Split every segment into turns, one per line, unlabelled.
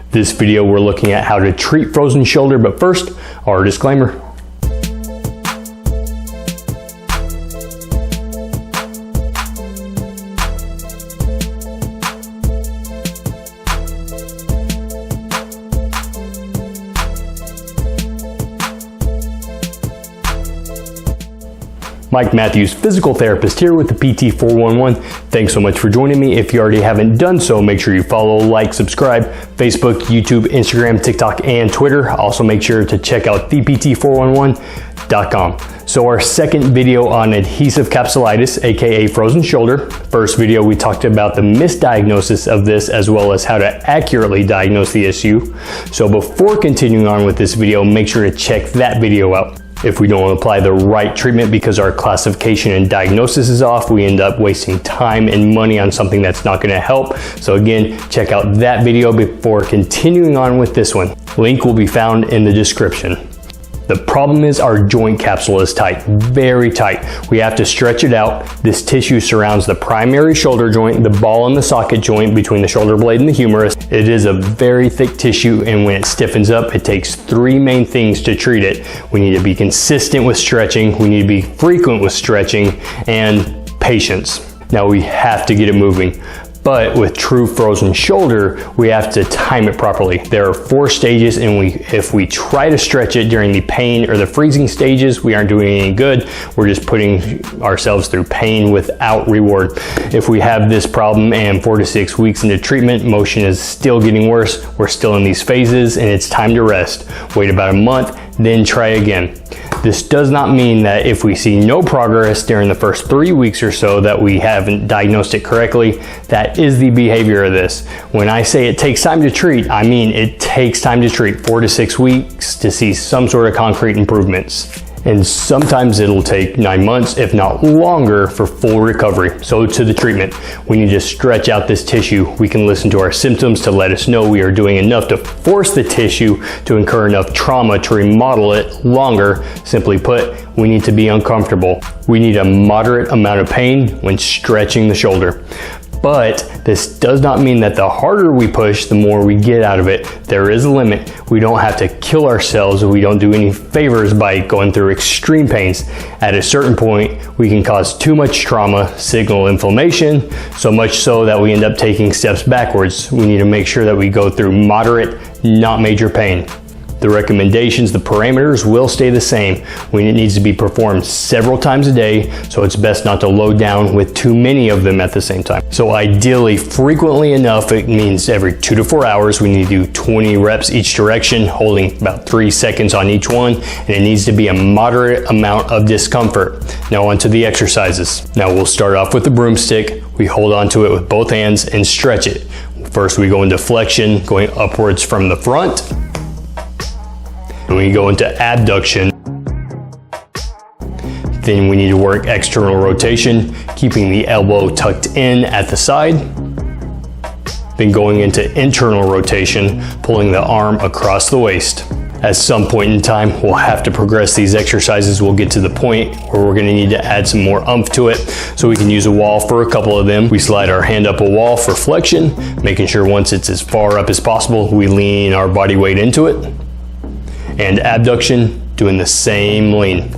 This video we're looking at how to treat frozen shoulder, but first, our disclaimer. Mike Matthews, physical therapist here with the PT411. Thanks so much for joining me. If you already haven't done so, make sure you follow, like, subscribe, Facebook, YouTube, Instagram, TikTok, and Twitter. Also make sure to check out thept411.com. So our second video on adhesive capsulitis, aka frozen shoulder. First video we talked about the misdiagnosis of this as well as how to accurately diagnose the issue. So before continuing on with this video, make sure to check that video out. If we don't apply the right treatment because our classification and diagnosis is off, we end up wasting time and money on something that's not going to help. So again, check out that video before continuing on with this one. Link will be found in the description. The problem is our joint capsule is tight, very tight. We have to stretch it out. This tissue surrounds the primary shoulder joint, the ball and the socket joint between the shoulder blade and the humerus. It is a very thick tissue, and when it stiffens up, it takes three main things to treat it. We need to be consistent with stretching, we need to be frequent with stretching, and patience. Now we have to get it moving. But with true frozen shoulder, we have to time it properly. There are 4 stages, and if we try to stretch it during the pain or the freezing stages, we aren't doing any good. We're just putting ourselves through pain without reward. If we have this problem and 4 to 6 weeks into treatment, motion is still getting worse, we're still in these phases, and it's time to rest. Wait about a month, then try again. This does not mean that if we see no progress during the first 3 weeks or so that we haven't diagnosed it correctly. That is the behavior of this. When I say it takes time to treat, I mean it takes time to treat, 4 to 6 weeks to see some sort of concrete improvements. And sometimes it'll take 9 months, if not longer, for full recovery. So to the treatment, we need to stretch out this tissue. We can listen to our symptoms to let us know we are doing enough to force the tissue to incur enough trauma to remodel it longer. Simply put, we need to be uncomfortable. We need a moderate amount of pain when stretching the shoulder. But this does not mean that the harder we push, the more we get out of it. There is a limit. We don't have to kill ourselves. We don't do any favors by going through extreme pains. At a certain point, we can cause too much trauma, signal inflammation, so much so that we end up taking steps backwards. We need to make sure that we go through moderate, not major pain. The recommendations, the parameters will stay the same when it needs to be performed several times a day, so it's best not to load down with too many of them at the same time. So ideally, frequently enough, it means every 2 to 4 hours, we need to do 20 reps each direction, holding about 3 seconds on each one, and it needs to be a moderate amount of discomfort. Now onto the exercises. Now we'll start off with the broomstick. We hold onto it with both hands and stretch it. First we go into flexion, going upwards from the front. And we go into abduction. Then we need to work external rotation, keeping the elbow tucked in at the side. Then going into internal rotation, pulling the arm across the waist. At some point in time, we'll have to progress these exercises. We'll get to the point where we're gonna need to add some more oomph to it. So we can use a wall for a couple of them. We slide our hand up a wall for flexion, making sure once it's as far up as possible, we lean our body weight into it. And abduction, doing the same lean.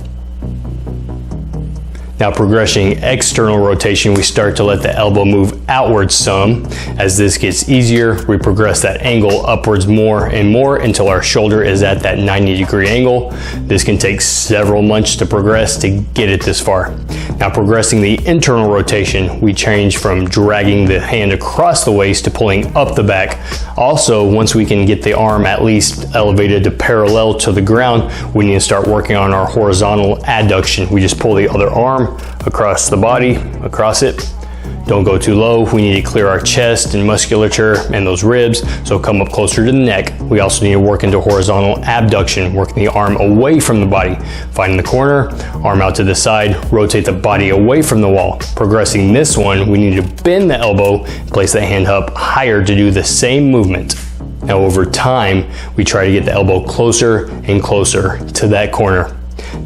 Now progressing external rotation, we start to let the elbow move outwards some. As this gets easier, we progress that angle upwards more and more until our shoulder is at that 90-degree angle. This can take several months to progress to get it this far. Now progressing the internal rotation, we change from dragging the hand across the waist to pulling up the back. Also, once we can get the arm at least elevated to parallel to the ground, we need to start working on our horizontal adduction. We just pull the other arm across the body, across it. Don't go too low. We need to clear our chest and musculature and those ribs, so come up closer to the neck. We also need to work into horizontal abduction, working the arm away from the body. Finding the corner, arm out to the side, rotate the body away from the wall. Progressing this one, we need to bend the elbow, place the hand up higher to do the same movement. Now over time, we try to get the elbow closer and closer to that corner.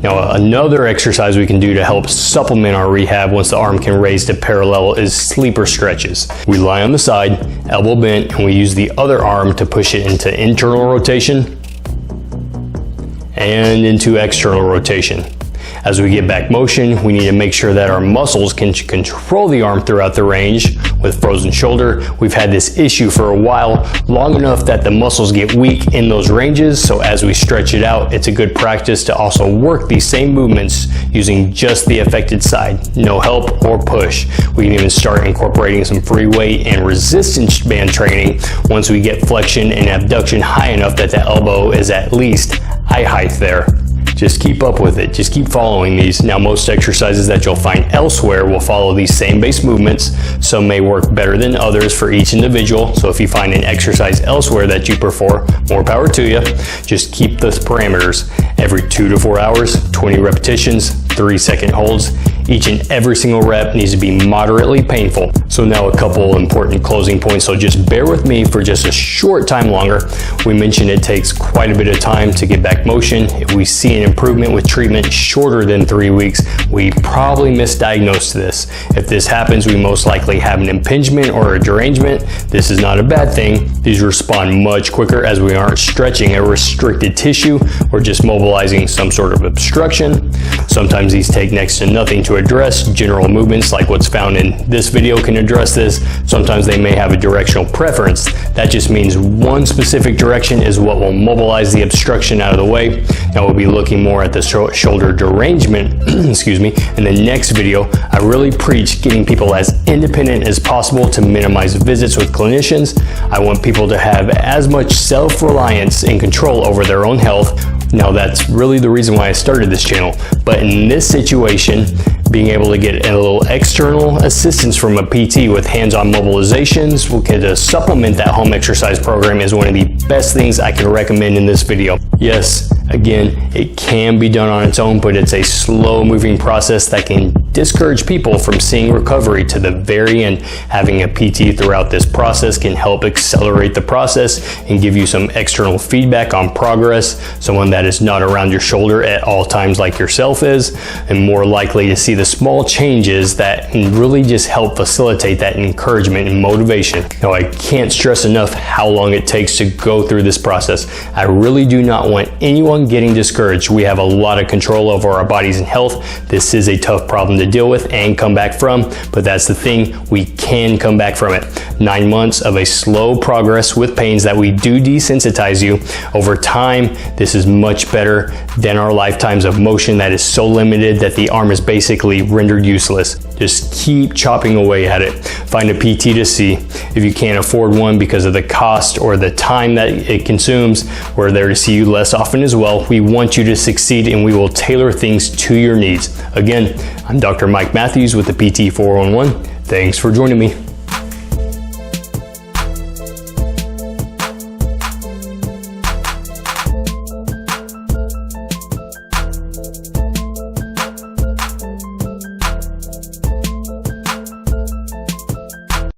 Now, another exercise we can do to help supplement our rehab once the arm can raise to parallel is sleeper stretches. We lie on the side, elbow bent, and we use the other arm to push it into internal rotation and into external rotation. As we get back motion, we need to make sure that our muscles can control the arm throughout the range. With frozen shoulder, we've had this issue for a while, long enough that the muscles get weak in those ranges, so as we stretch it out, it's a good practice to also work these same movements using just the affected side, no help or push. We can even start incorporating some free weight and resistance band training once we get flexion and abduction high enough that the elbow is at least eye height there. Just keep up with it. Just keep following these. Now, most exercises that you'll find elsewhere will follow these same base movements. Some may work better than others for each individual. So if you find an exercise elsewhere that you prefer, more power to you. Just keep those parameters. Every 2 to 4 hours, 20 repetitions, 3-second holds. Each and every single rep needs to be moderately painful. So now a couple important closing points. So just bear with me for just a short time longer. We mentioned it takes quite a bit of time to get back motion. If we see an improvement with treatment shorter than 3 weeks, we probably misdiagnosed this. If this happens, we most likely have an impingement or a derangement. This is not a bad thing. These respond much quicker as we aren't stretching a restricted tissue or just mobilizing some sort of obstruction. Sometimes these take next to nothing to address. General movements like what's found in this video can address this. Sometimes they may have a directional preference. That just means one specific direction is what will mobilize the obstruction out of the way. Now we'll be looking more at the shoulder derangement, excuse me, in the next video. I really preach getting people as independent as possible to minimize visits with clinicians. I want people to have as much self-reliance and control over their own health. Now that's really the reason why I started this channel. But in this situation, being able to get a little external assistance from a PT with hands-on mobilizations to supplement that home exercise program is one of the best things I can recommend in this video. Yes, again, it can be done on its own, but it's a slow-moving process that can discourage people from seeing recovery to the very end. Having a PT throughout this process can help accelerate the process and give you some external feedback on progress. Someone that is not around your shoulder at all times like yourself is, and more likely to see the small changes that can really just help facilitate that encouragement and motivation. Now, I can't stress enough how long it takes to go through this process. I really do not want anyone getting discouraged. We have a lot of control over our bodies and health. This is a tough problem to deal with and come back from, but that's the thing, we can come back from it. 9 months of a slow progress with pains that we do desensitize you. Over time, this is much better than our lifetimes of motion that is so limited that the arm is basically rendered useless. Just keep chopping away at it. Find a PT to see. If you can't afford one because of the cost or the time that it consumes, we're there to see you less often as well. We want you to succeed and we will tailor things to your needs. Again, I'm Dr. Mike Matthews with the PT 411. Thanks for joining me.